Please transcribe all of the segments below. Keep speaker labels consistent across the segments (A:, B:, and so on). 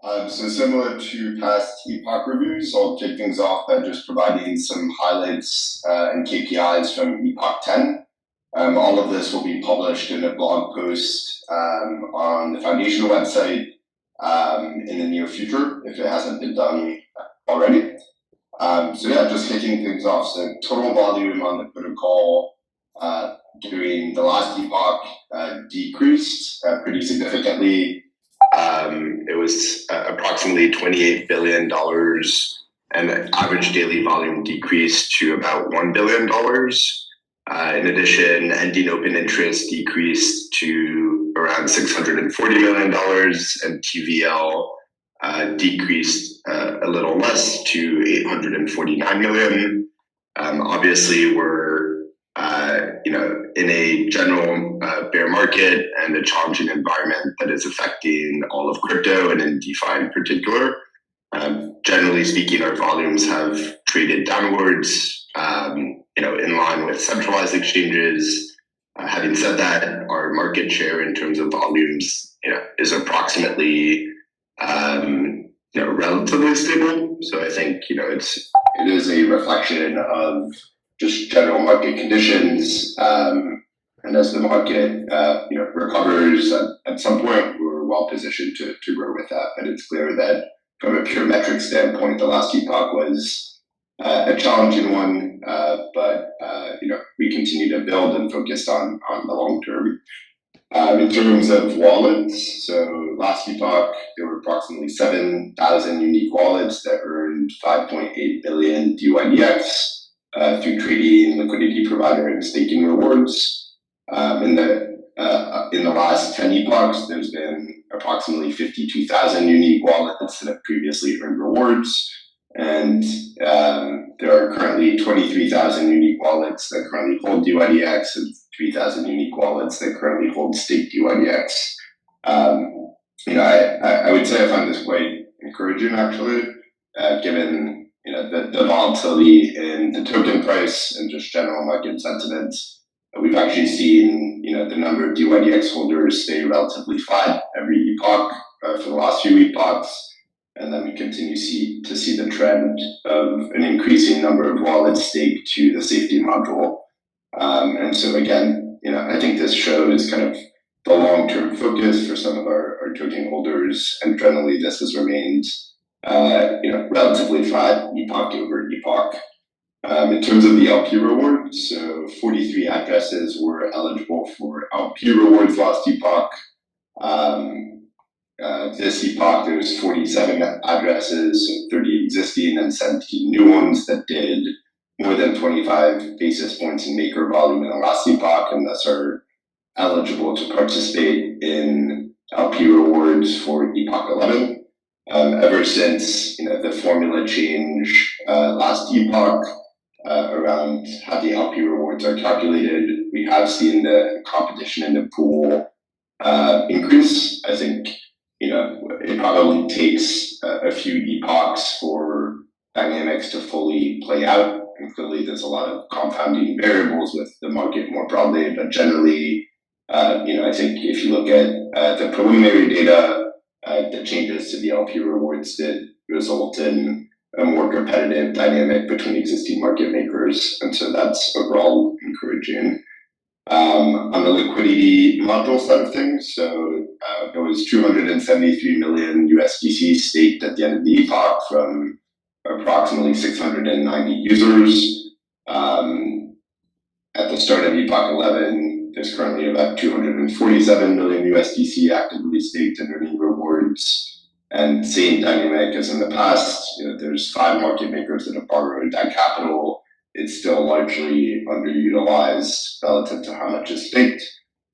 A: So similar to past Epoch reviews, I'll kick things off by just providing some highlights and KPIs from Epoch 10. All of this will be published in a blog post on the foundational website in the near future, if it hasn't been done already. So yeah, just kicking things off. So total volume on the protocol during the last Epoch decreased pretty significantly. It was approximately $28 billion, and the average daily volume decreased to about $1 billion. In addition, ending open interest decreased to around $640 million, and TVL decreased a little less to $849 million. Obviously, we're in a general bear market and a challenging environment that is affecting all of crypto and in DeFi in particular. Generally speaking, our volumes have traded downwards, in line with centralized exchanges. Having said that, our market share in terms of volumes, is approximately, relatively stable. So I think, it is a reflection of just general market conditions, and as the market recovers at some point, we're well positioned to grow with that. But it's clear that from a pure metric standpoint, the last Epoch was a challenging one, but we continue to build and focus on the long term. In terms of wallets, so last Epoch, there were approximately 7,000 unique wallets that earned 5.8 billion dYdX. Through trading, liquidity provider, and staking rewards. In the last 10 epochs, there's been approximately 52,000 unique wallets that have previously earned rewards, and there are currently 23,000 unique wallets that currently hold dYdX and 3,000 unique wallets that currently hold staked dYdX. I would say I find this quite encouraging, actually, given the volatility in the token price and just general market sentiment. We've actually seen the number of dYdX holders stay relatively flat every epoch for the last few epochs, and then we continue to see the trend of an increasing number of wallets staked to the safety module. And so again, I think this shows kind of the long-term focus for some of our token holders, and generally this has remained relatively flat epoch over epoch. In terms of the LP rewards, so 43 addresses were eligible for LP rewards last epoch. This epoch, there's 47 addresses, so 30 existing and 17 new ones that did more than 25 basis points in maker volume in the last epoch, and thus are eligible to participate in LP rewards for Epoch 11. Ever since the formula change last epoch around how the LP rewards are calculated, we have seen the competition in the pool increase. I think it probably takes a few epochs for dynamics to fully play out, and clearly there's a lot of compounding variables with the market more broadly. But generally, I think if you look at the preliminary data, the changes to the LP rewards did result in a more competitive dynamic between existing market makers, and so that's overall encouraging. On the liquidity module side of things, so there was 273 million USDC staked at the end of the epoch from approximately 690 users. At the start of Epoch 11, there's currently about 247 million USDC actively staked and earning rewards. And same dynamic as in the past, there's 5 market makers that have borrowed that capital. It's still largely underutilized relative to how much is staked.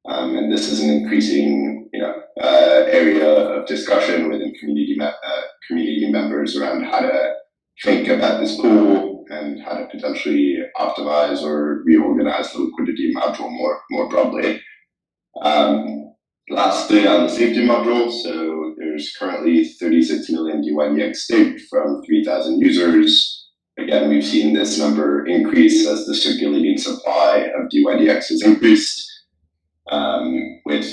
A: And this is an increasing area of discussion within community members around how to think about this pool and how to potentially optimize or reorganize the liquidity module more broadly. Lastly, on the safety module, so there's currently 36 million dYdX staked from 3,000 users. Again, we've seen this number increase as the circulating supply of dYdX has increased, with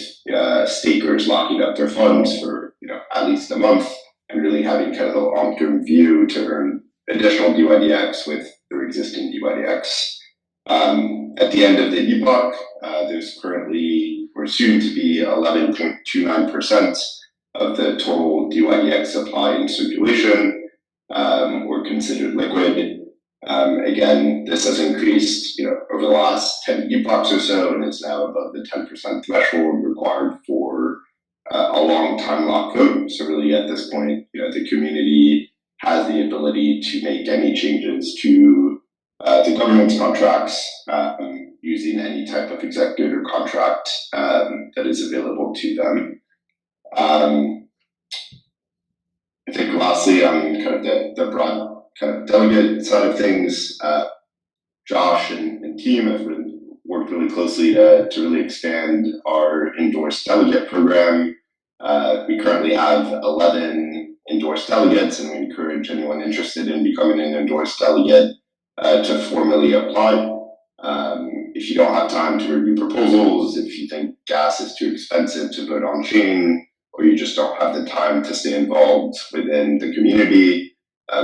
A: stakers locking up their funds for at least a month. and really having kind of a long-term view to earn additional dYdX with their existing dYdX. At the end of the Epoch, there's currently, or soon to be, 11.29% of the total dYdX supply in circulation, or considered liquid. Again, this has increased, over the last 10 epochs or so, and is now above the 10% threshold required for a long time lock vote. So really, at this point, the community has the ability to make any changes to the governance contracts using any type of executive or contract that is available to them. I think lastly, on kind of the broad kind of delegate side of things, Josh and team have worked really closely to really expand our endorsed delegate program. We currently have 11 endorsed delegates, and we encourage anyone interested in becoming an endorsed delegate to formally apply. If you don't have time to review proposals, if you think gas is too expensive to vote on chain, or you just don't have the time to stay involved within the community,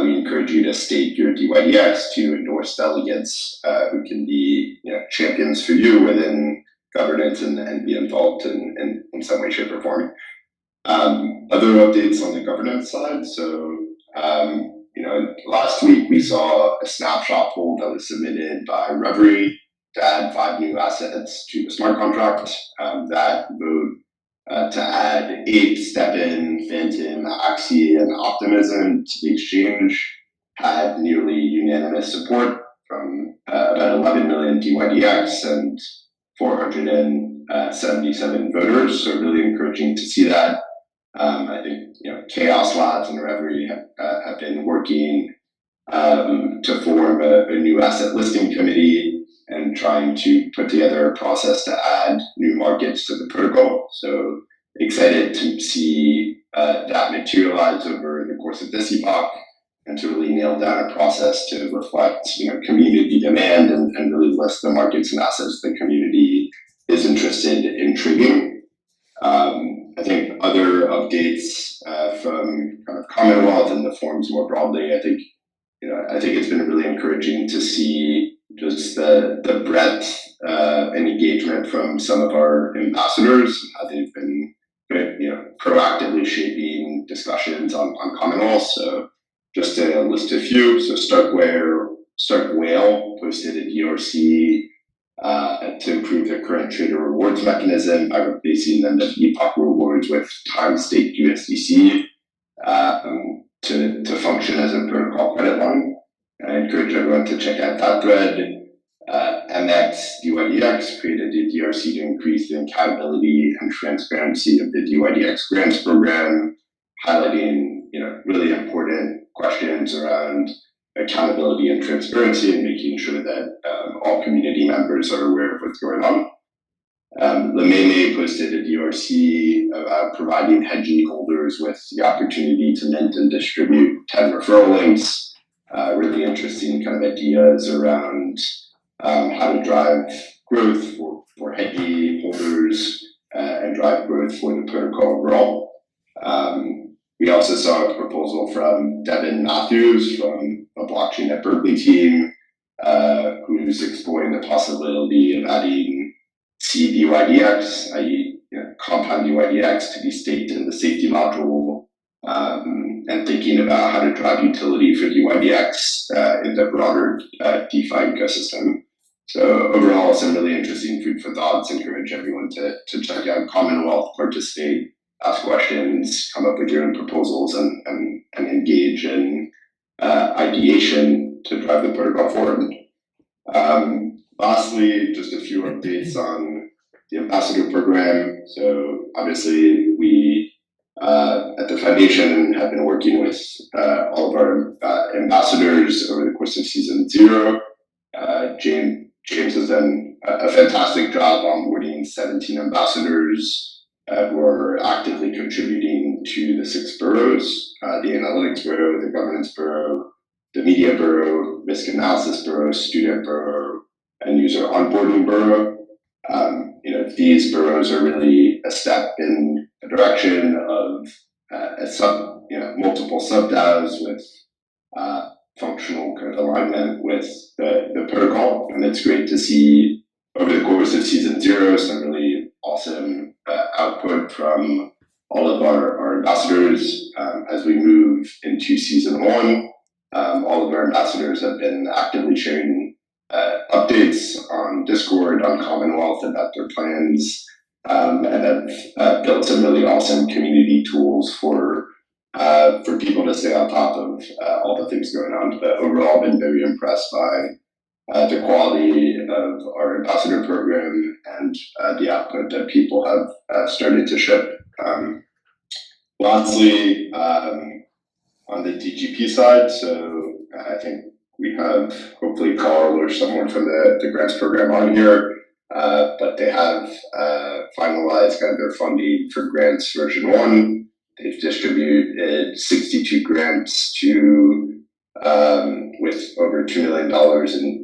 A: we encourage you to stake your dYdX to endorse delegates who can be champions for you within governance and be involved in some way, shape, or form. Other updates on the governance side. So, last week we saw a snapshot poll that was submitted by Reverie to add 5 new assets to the smart contract. That vote to add 8 Step-in, Phantom, Axie, and Optimism to the exchange had nearly unanimous support from about 11 million dYdX and 477 voters. So really encouraging to see that. I think Chaos Labs and Reverie have been working to form a new asset listing committee and trying to put together a process to add new markets to the protocol. So excited to see that materialize over the course of this epoch and to really nail down a process to reflect community demand and really list the markets and assets the community is interested in trading. I think other updates from kind of Commonwealth and the forums more broadly, I think it's been really encouraging to see just the breadth and engagement from some of our ambassadors, how they've been proactively shaping discussions on Commonwealth. So just to list a few, so Stark Whale posted a DRC to improve their current trader rewards mechanism by replacing them with Epoch rewards with time-staked USDC to function as a protocol credit line. I encourage everyone to check out that thread. MX dYdX created a DRC to increase the accountability and transparency of the dYdX grants program, highlighting really important questions around accountability and transparency and making sure that all community members are aware of what's going on. Lememe posted a DRC about providing hedging holders with the opportunity to mint and distribute 10 referral links. Really interesting kind of ideas around how to drive growth for hedging holders and drive growth for the protocol overall. We also saw a proposal from Devin Matthews from a blockchain at Berkeley team, who's exploring the possibility of adding dYdX, i.e., compound dYdX, to be staked in the safety module, and thinking about how to drive utility for dYdX in the broader DeFi ecosystem. So overall, some really interesting food for thoughts. Encourage everyone to check out Commonwealth, participate, ask questions, come up with your own proposals, and engage in ideation to drive the protocol forward. Lastly, just a few updates on the ambassador program. So obviously, we at the foundation have been working with all of our ambassadors over the course of season 0. James has done a fantastic job onboarding 17 ambassadors who are actively contributing to the 6 boroughs, the Analytics Bureau, the Governance Bureau, the Media Bureau, Risk Analysis Bureau, Student Bureau, and User Onboarding Bureau. These boroughs are really a step in the direction of a multiple sub-DAOs with functional kind of alignment with the protocol. And it's great to see over the course of season 0 some really awesome output from all of our ambassadors. As we move into season 1, all of our ambassadors have been actively sharing updates on Discord, on Commonwealth about their plans, and have built some really awesome community tools for people to stay on top of all the things going on. But overall, been very impressed by the quality of our ambassador program and the output that people have started to ship. Lastly, on the DGP side, so I think we have hopefully Carl or someone from the grants program on here, but they have finalized kind of their funding for grants version 1. They've distributed 62 grants to with over $2 million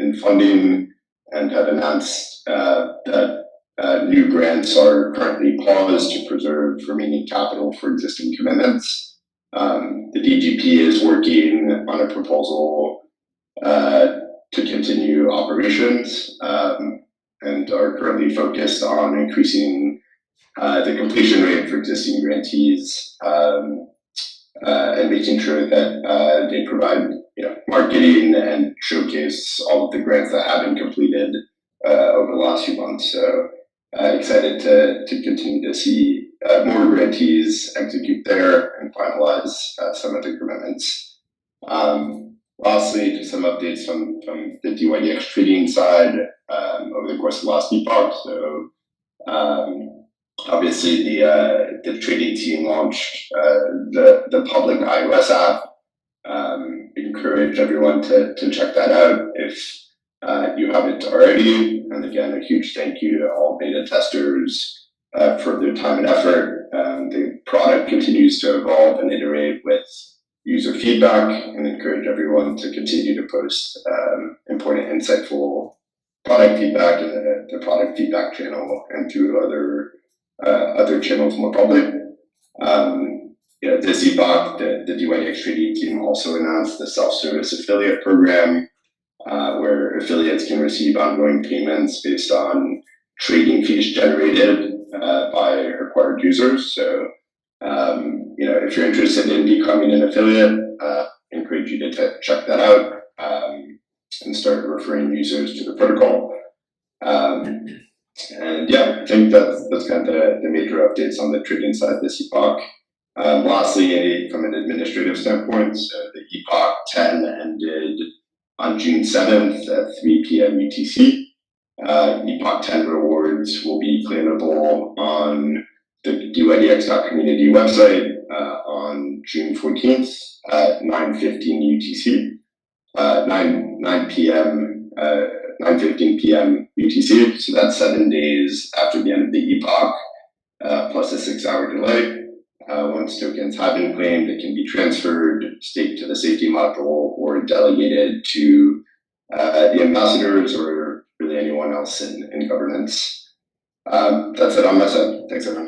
A: in funding, and have announced that new grants are currently paused to preserve remaining capital for existing commitments. The DGP is working on a proposal to continue operations, and are currently focused on increasing the completion rate for existing grantees, and making sure that they provide marketing and showcase all of the grants that have been completed over the last few months. So excited to continue to see more grantees execute there and finalize some of the commitments. Lastly, just some updates from the dYdX trading side over the course of the last epoch. So obviously the trading team launched the public iOS app. Encourage everyone to check that out if you haven't already. And again, a huge thank you to all beta testers for their time and effort. The product continues to evolve and iterate with user feedback, and encourage everyone to continue to post important, insightful product feedback in the product feedback channel and through other channels more public. This epoch, the dYdX trading team also announced the self-service affiliate program, where affiliates can receive ongoing payments based on trading fees generated by acquired users. So, if you're interested in becoming an affiliate, encourage you to check that out and start referring users to the protocol. And yeah, I think that's kind of the major updates on the trading side this epoch. Lastly, from an administrative standpoint, so the Epoch 10 ended on June 7th at 3 p.m. UTC. Epoch 10 rewards will be claimable on the dYdX.community website on June 14th at 9:15 UTC, 9:15 p.m. UTC. So that's 7 days after the end of the epoch, plus a 6-hour delay. Once tokens have been claimed, they can be transferred, staked to the safety module, or delegated to the ambassadors or really anyone else in governance. That's it on my side. Thanks, everyone.